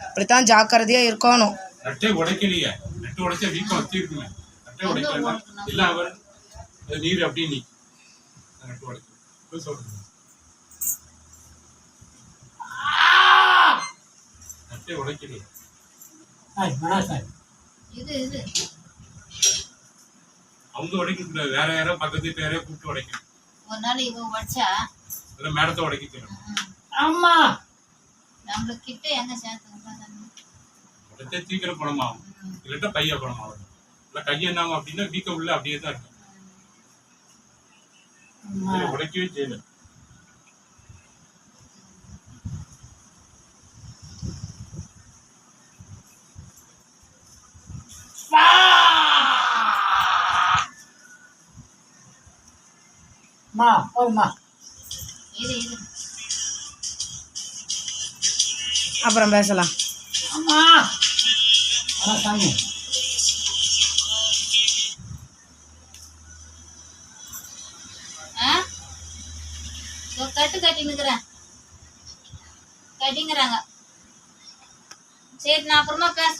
இப்படித்தான் ஜாக்கிரதையா இருக்கணும். நட்டை உடைக்கலையே, நட்டு உடைச்சா வீக்கம் வச்சிருக்குங்க. நட்டை உடைக்கலாம் இல்ல அவர் நீர் அப்படியே நீ நட்டு உடைக்கும் சொல்றேன். நட்டை உடைக்கலையே அவங்க உடைக்க கூடாது, வேற யாரோ பக்கத்து யாரையோ கூப்பிட்டு உடைக்கணும். ஒரு நாள் இவ உடைச்சா இல்ல மேடத்தை உடைக்கணும். ஆமா நம்மளுக்கு கிட்ட எங்க சேர்த்து உடைச்சா சீக்கிரம் குணமாகும், இல்லாட்டா பைய குணமாகும். இல்ல கை என்னாகும் அப்படின்னா வீக்கம் உள்ள அப்படியே தான் இருக்கும். உடைக்கவே செய்யல. அப்புறம் பேசலாம். கட்டு கட்டினுக்குறேன் கட்டிங்கிறாங்க. சரி நான் அப்புறமா பேசுறேன்.